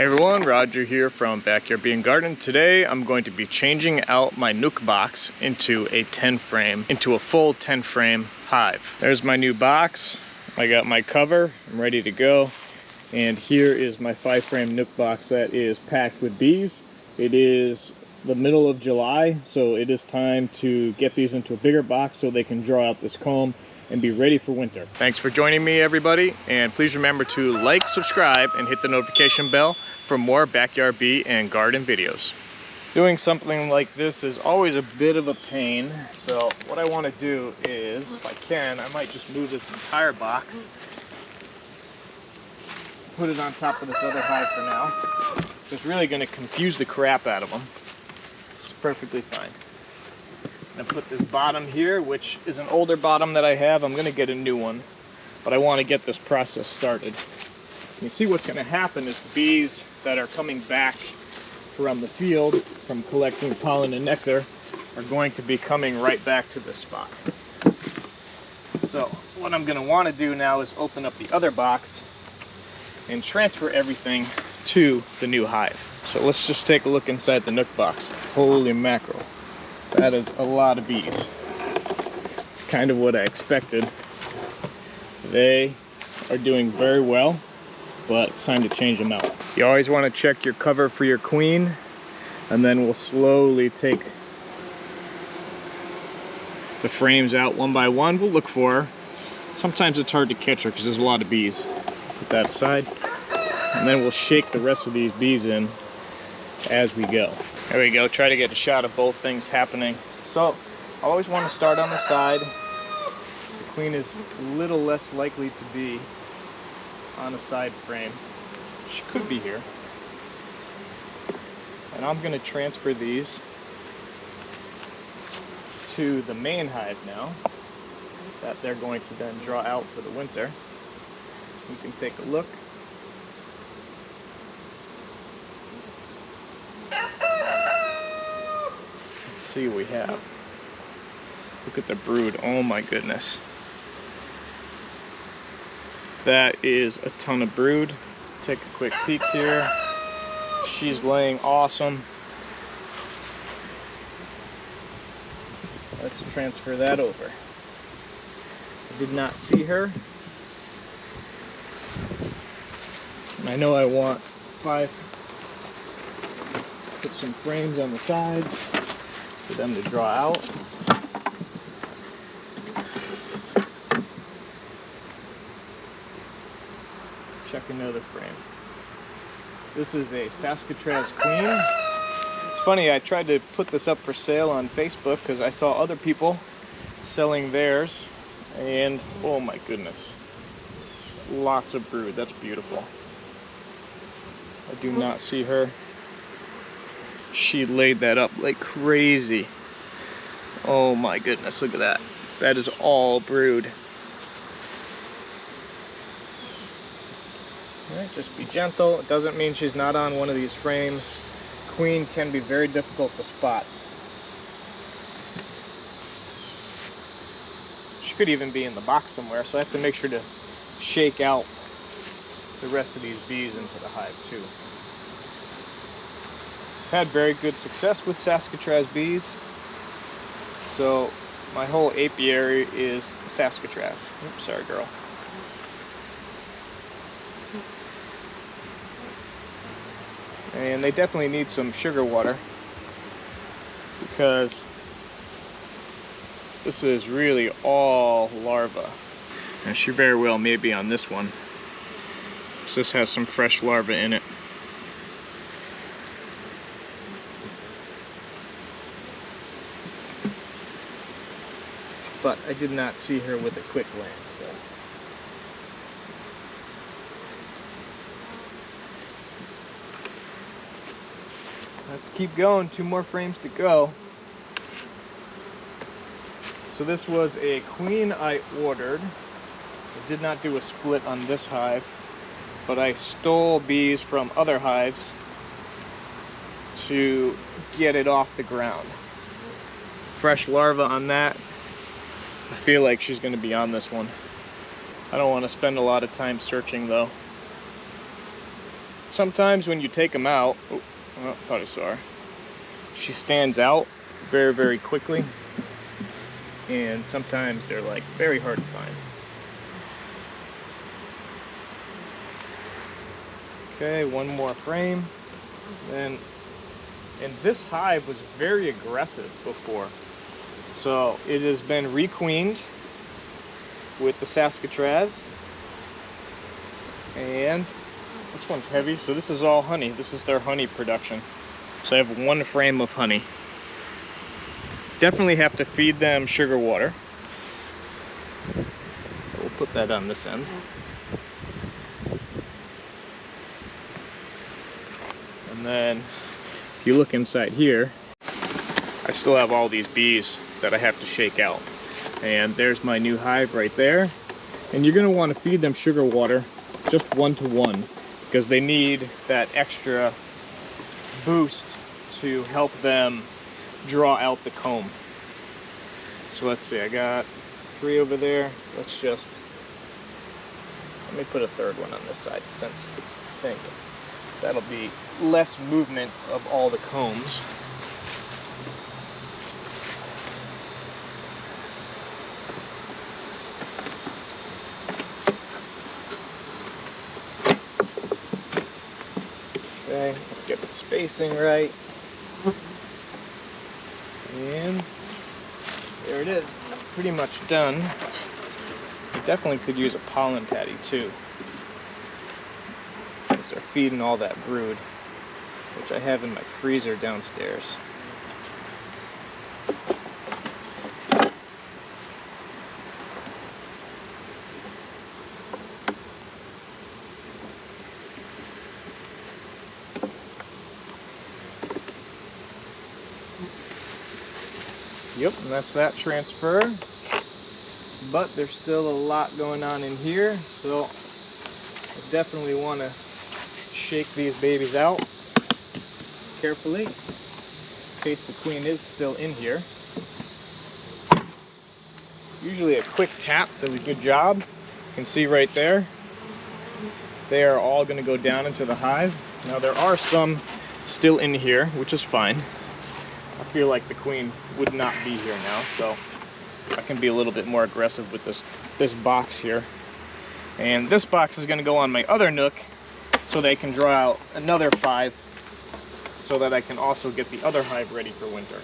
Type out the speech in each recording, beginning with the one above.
Hey everyone, Roger here from Backyard Bee and Garden. Today I'm going to be changing out my Nuc box into a full 10 frame hive. There's my new box. I got my cover, I'm ready to go. And here is my 5 frame Nuc box that is packed with bees. It is the middle of July, so it is time to get these into a bigger box so they can draw out this comb and be ready for winter. Thanks for joining me, everybody, and please remember to like, subscribe, and hit the notification bell for more Backyard Bee and Garden videos. Doing something like this is always a bit of a pain, so what I want to do is, if I can, I might just move this entire box, put it on top of this other hive for now. It's really going to confuse the crap out of them. It's perfectly fine. I'm gonna put this bottom here, which is an older bottom that I have. I'm gonna get a new one, but I want to get this process started. You can see what's gonna happen is the bees that are coming back from the field from collecting pollen and nectar are going to be coming right back to this spot. So what I'm gonna want to do now is open up the other box and transfer everything to the new hive. So let's just take a look inside the Nuc box. Holy mackerel. That is a lot of bees. It's kind of what I expected. They are doing very well, but it's time to change them out. You always want to check your cover for your queen, and then we'll slowly take the frames out one by one. We'll look for her. Sometimes it's hard to catch her because there's a lot of bees. Put that aside, and then we'll shake the rest of these bees in as we go. There we go, try to get a shot of both things happening. So, I always want to start on the side. So the queen is a little less likely to be on a side frame. She could be here. And I'm going to transfer these to the main hive now, that they're going to then draw out for the winter. You can take a look. See what we have. Look at the brood. Oh my goodness. That is a ton of brood. Take a quick peek here. She's laying awesome. Let's transfer that over. I did not see her. And I know I want 5. Put some frames on the sides for them to draw out. Check another frame. This is a Saskatraz queen. It's funny, I tried to put this up for sale on Facebook because I saw other people selling theirs, and oh my goodness, lots of brood. That's beautiful. I do not see her. She laid that up like crazy. Oh my goodness, look at that. That is all brood. Alright, just be gentle. It doesn't mean she's not on one of these frames. Queen can be very difficult to spot. She could even be in the box somewhere, so I have to make sure to shake out the rest of these bees into the hive too. Had very good success with Saskatraz bees, so my whole apiary is Saskatraz. Oops, sorry girl. And they definitely need some sugar water because this is really all larvae. And she very well may be on this one. This has some fresh larvae in it. But I did not see her with a quick glance. So. Let's keep going, 2 more frames to go. So this was a queen I ordered. I did not do a split on this hive, but I stole bees from other hives to get it off the ground. Fresh larva on that. I feel like she's going to be on this one. I don't want to spend a lot of time searching though. sometimes when you take them out, oh, I thought I saw her. She stands out very, very quickly, and sometimes they're like very hard to find. Okay, one more frame. And this hive was very aggressive before, so it has been requeened with the Saskatraz, and this one's heavy, so this is all honey. This is their honey production. So I have one frame of honey. Definitely have to feed them sugar water. So we'll put that on this end. And then if you look inside here, I still have all these bees that I have to shake out. And there's my new hive right there. And you're gonna want to feed them sugar water just 1-to-1 because they need that extra boost to help them draw out the comb. So let's see, I got 3 over there. Let me put a third one on this side, since I think that'll be less movement of all the combs. Okay, let's get the spacing right. And there it is, pretty much done. You definitely could use a pollen patty too, because they're feeding all that brood, which I have in my freezer downstairs. Yep, and that's that transfer. But there's still a lot going on in here, so I definitely want to shake these babies out carefully in case the queen is still in here. Usually a quick tap does a good job. You can see right there, they are all going to go down into the hive. Now there are some still in here, which is fine. I feel like the queen would not be here now, so I can be a little bit more aggressive with this box here. And this box is going to go on my other Nuc so they can draw out another 5 so that I can also get the other hive ready for winter.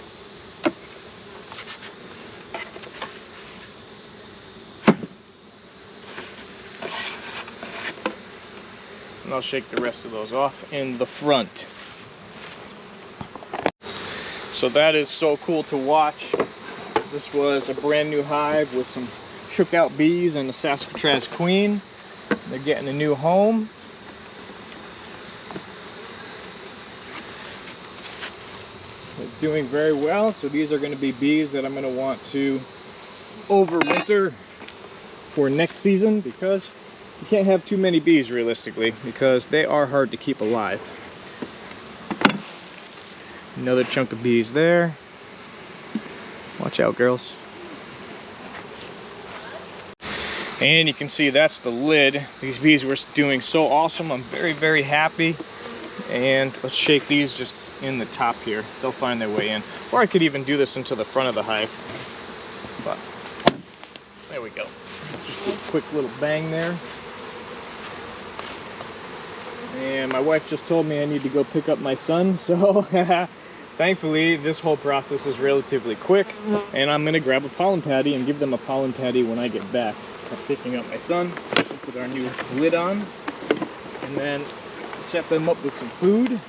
And I'll shake the rest of those off in the front. So that is so cool to watch. This was a brand new hive with some shook out bees and a Saskatraz queen. They're getting a new home. They're doing very well. So these are going to be bees that I'm going to want to overwinter for next season, because you can't have too many bees realistically, because they are hard to keep alive. Another chunk of bees there. Watch out, girls. And you can see that's the lid. These bees were doing so awesome. I'm very, very happy. And let's shake these just in the top here. They'll find their way in. Or I could even do this into the front of the hive. But there we go. Just a quick little bang there. And my wife just told me I need to go pick up my son, so thankfully this whole process is relatively quick, and I'm going to grab a pollen patty and give them a pollen patty when I get back. I'm picking up my son, put our new lid on, and then set them up with some food.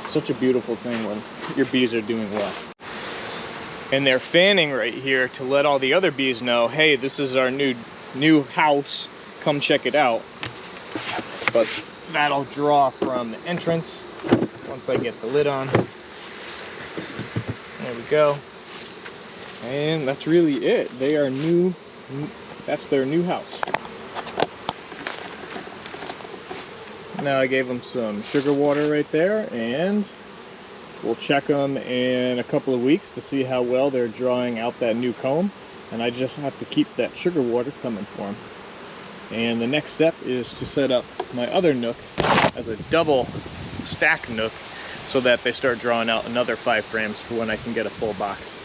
Such a beautiful thing when your bees are doing well. And they're fanning right here to let all the other bees know, hey, this is our new house, come check it out. But that'll draw from the entrance once I get the lid on. There we go. And that's really it. They are new. That's their new house. Now I gave them some sugar water right there, and we'll check them in a couple of weeks to see how well they're drawing out that new comb. And I just have to keep that sugar water coming for them. And the next step is to set up my other Nuc as a double stack Nuc, so that they start drawing out another 5 frames for when I can get a full box.